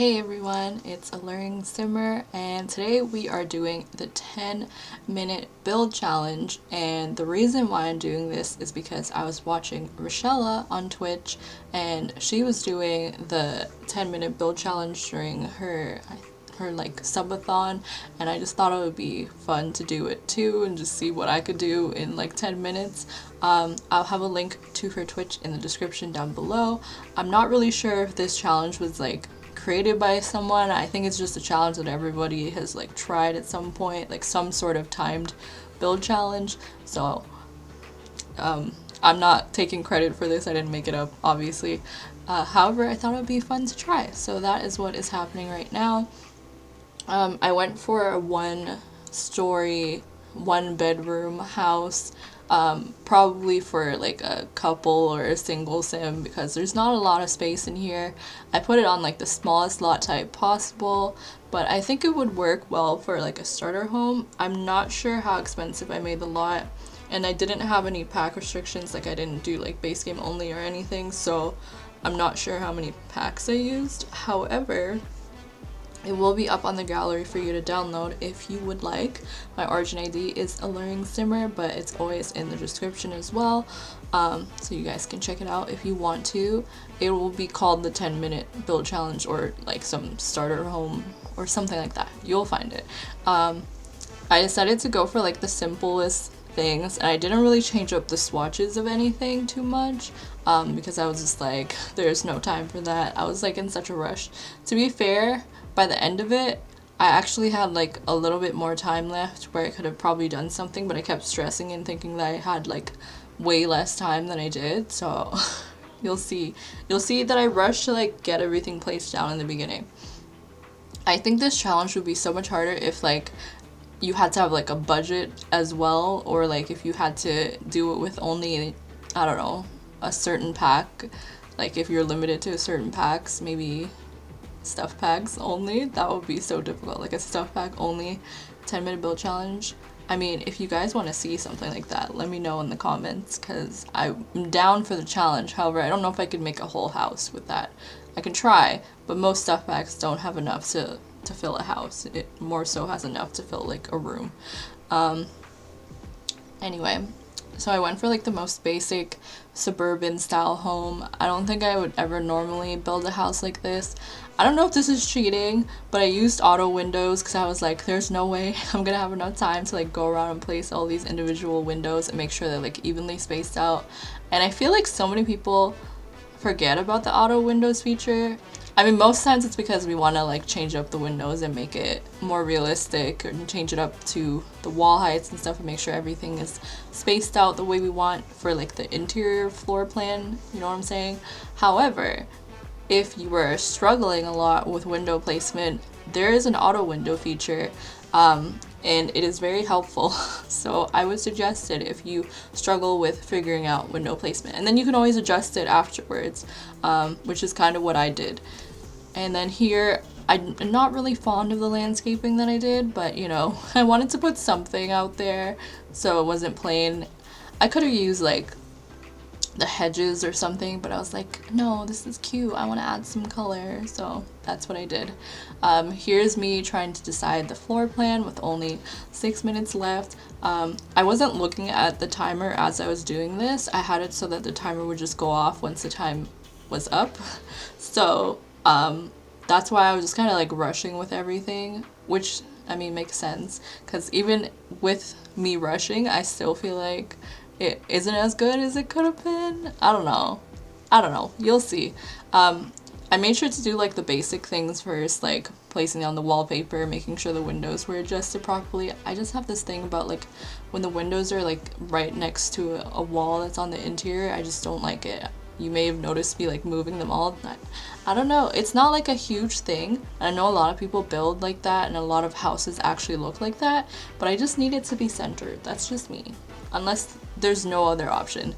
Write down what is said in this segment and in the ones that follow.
Hey everyone, it's AlluringSimmer, and today we are doing the 10-minute build challenge. And the reason why I'm doing this is because I was watching Rochella on Twitch, and she was doing the 10-minute build challenge during her like subathon, and I just thought it would be fun to do it too and just see what I could do in like 10 minutes. I'll have a link to her Twitch in the description down below. I'm not really sure if this challenge was like created by someone. I think it's just a challenge that everybody has like tried at some point, like some sort of timed build challenge. So I'm not taking credit for this. I didn't make it up, obviously. However, I thought it would be fun to try. So that is what is happening right now. I went for a one-story, one-bedroom house, probably for like a couple or a single sim because there's not a lot of space in here. I put it on like the smallest lot type possible, but I think it would work well for like a starter home. I'm not sure how expensive I made the lot, and I didn't have any pack restrictions, like I didn't do like base game only or anything, so I'm not sure how many packs I used. However, it will be up on the gallery for you to download if you would like. My origin ID is AlluringSimmer, but it's always in the description as well, so you guys can check it out if you want to. It will be called the 10-minute build challenge, or like some starter home or something like that. You'll find it. I decided to go for like the simplest things, and I didn't really change up the swatches of anything too much because I was just like, there's no time for that. I was like in such a rush. To be fair, by the end of it, I actually had like a little bit more time left where I could have probably done something, but I kept stressing and thinking that I had like way less time than I did. So you'll see that I rushed to like get everything placed down in the beginning. I think this challenge would be so much harder if like you had to have like a budget as well, or like if you had to do it with only, I don't know, a certain pack. Like if you're limited to certain packs, maybe stuff packs only. That would be so difficult. Like a stuff pack only 10-minute build challenge. I mean, if you guys want to see something like that, let me know in the comments, because I'm down for the challenge. However, I don't know if I could make a whole house with that. I can try, but most stuff packs don't have enough to fill a house. It more so has enough to fill like a room. Anyway, so I went for like the most basic suburban style home. I don't think I would ever normally build a house like this. I don't know if this is cheating, but I used auto windows because I was like, there's no way I'm gonna have enough time to like go around and place all these individual windows and make sure they're like evenly spaced out. And I feel like so many people forget about the auto windows feature. I mean, most times it's because we want to like change up the windows and make it more realistic, and change it up to the wall heights and stuff, and make sure everything is spaced out the way we want for like the interior floor plan, you know what I'm saying? However, if you were struggling a lot with window placement, there is an auto window feature, and it is very helpful. So I would suggest it if you struggle with figuring out window placement, and then you can always adjust it afterwards, which is kind of what I did. And then here, I'm not really fond of the landscaping that I did, but you know, I wanted to put something out there so it wasn't plain. I could have used like the hedges or something, but I was like, no, this is cute, I want to add some color, so that's what I did. Here's me trying to decide the floor plan with only 6 minutes left. I wasn't looking at the timer as I was doing this. I had it so that the timer would just go off once the time was up. So that's why I was just kind of like rushing with everything, which I mean makes sense, because even with me rushing, I still feel like it isn't as good as it could have been. I don't know. You'll see. I made sure to do like the basic things first, like placing down the wallpaper, making sure the windows were adjusted properly. I just have this thing about like when the windows are like right next to a wall that's on the interior, I just don't like it. You may have noticed me like moving them all. I don't know. It's not like a huge thing. I know a lot of people build like that, and a lot of houses actually look like that, but I just need it to be centered. That's just me. Unless there's no other option.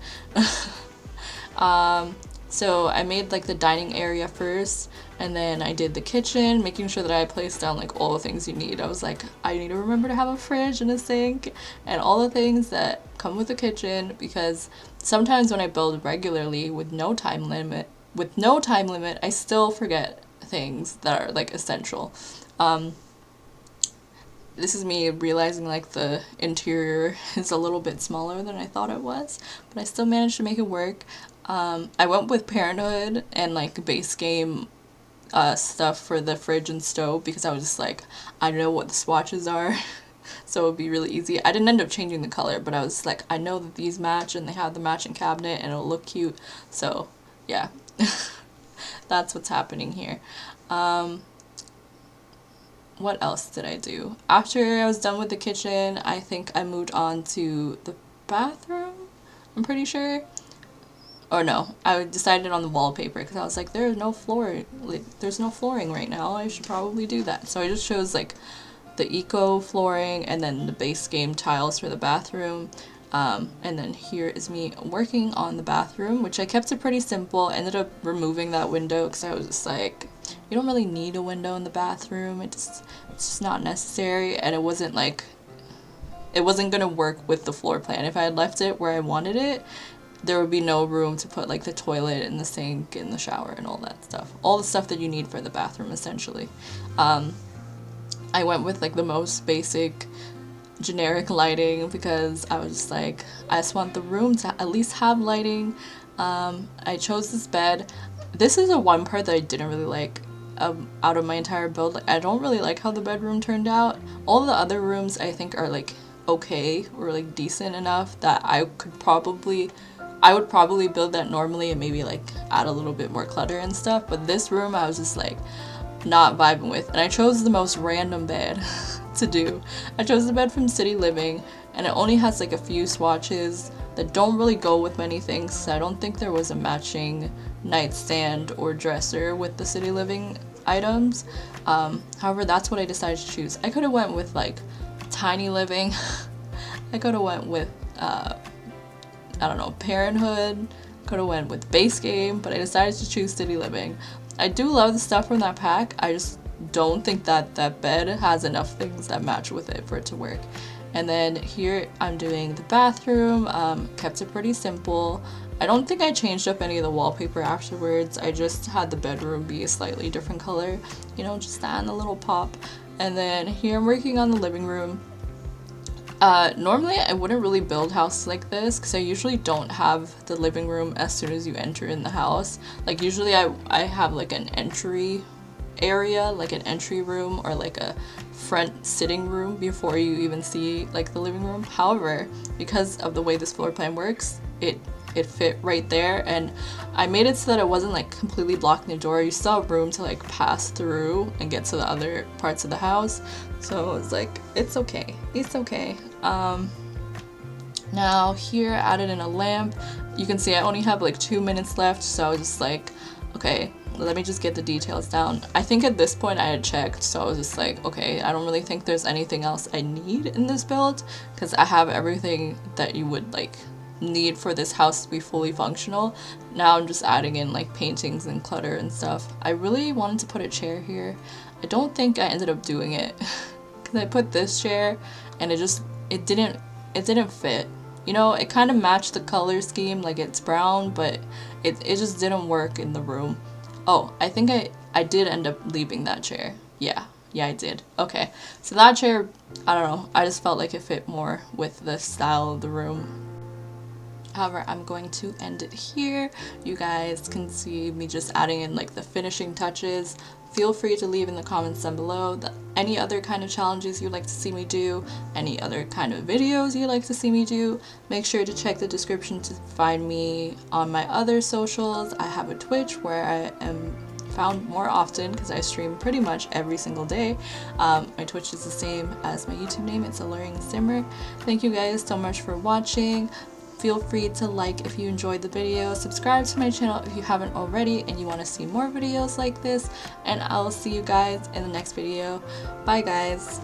So I made like the dining area first, and then I did the kitchen, making sure that I placed down like all the things you need. I was like, I need to remember to have a fridge and a sink and all the things that come with the kitchen, because sometimes when I build regularly with no time limit, I still forget things that are like essential. This is me realizing like the interior is a little bit smaller than I thought it was, but I still managed to make it work. I went with Parenthood and like base game stuff for the fridge and stove because I was just like, I know what the swatches are. So it would be really easy. I didn't end up changing the color, but I was like, I know that these match and they have the matching cabinet and it'll look cute. So yeah, that's what's happening here. What else did I do? After I was done with the kitchen, I think I moved on to the bathroom, I'm pretty sure. Or no, I decided on the wallpaper because I was like, there's no flooring right now. I should probably do that. So I just chose like the eco flooring and then the base game tiles for the bathroom. And then here is me working on the bathroom, which I kept it pretty simple. Ended up removing that window because I was just like, you don't really need a window in the bathroom. It's just not necessary. And it wasn't gonna work with the floor plan. If I had left it where I wanted it, there would be no room to put like the toilet and the sink and the shower and all that stuff. All the stuff that you need for the bathroom essentially. I went with like the most basic generic lighting because I was just like, I just want the room to at least have lighting. I chose this bed. This is the one part that I didn't really like out of my entire build. Like, I don't really like how the bedroom turned out. All the other rooms I think are like okay or like decent enough that I would probably build that normally and maybe like add a little bit more clutter and stuff. But this room I was just like not vibing with, and I chose the most random bed to do. I chose the bed from City Living, and it only has like a few swatches that don't really go with many things, so I don't think there was a matching nightstand or dresser with the City Living items. However, that's what I decided to choose. I could have went with like Tiny Living. I could have went with I don't know, Parenthood. Could have went with base game, but I decided to choose City Living. I do love the stuff from that pack. I just don't think that that bed has enough things that match with it for it to work. And then here I'm doing the bathroom. Kept it pretty simple. I don't think I changed up any of the wallpaper afterwards. I just had the bedroom be a slightly different color, you know, just add a little pop. And then here I'm working on the living room. Normally I wouldn't really build houses like this because I usually don't have the living room as soon as you enter in the house. Like usually I have like an entry area, like an entry room or like a front sitting room before you even see like the living room. However, because of the way this floor plan works, it fit right there, and I made it so that it wasn't like completely blocking the door. You still have room to like pass through and get to the other parts of the house. So it's like, it's okay. Now here I added in a lamp. You can see I only have like 2 minutes left, so I was just like, okay, let me just get the details down. I think at this point I had checked, so I was just like, okay, I don't really think there's anything else I need in this build because I have everything that you would like need for this house to be fully functional. Now I'm just adding in like paintings and clutter and stuff. I really wanted to put a chair here. I don't think I ended up doing it because I put this chair and it didn't fit. You know, it kind of matched the color scheme, like it's brown, but it just didn't work in the room. Oh, I think I did end up leaving that chair. Yeah, I did. Okay, so that chair, I don't know, I just felt like it fit more with the style of the room. However, I'm going to end it here. You guys can see me just adding in like the finishing touches. Feel free to leave in the comments down below any other kind of challenges you'd like to see me do, any other kind of videos you'd like to see me do. Make sure to check the description to find me on my other socials. I have a Twitch where I am found more often because I stream pretty much every single day. My Twitch is the same as my YouTube name. It's AlluringSimmer. Thank you guys so much for watching. Feel free to like if you enjoyed the video, subscribe to my channel if you haven't already and you want to see more videos like this, and I'll see you guys in the next video. Bye guys!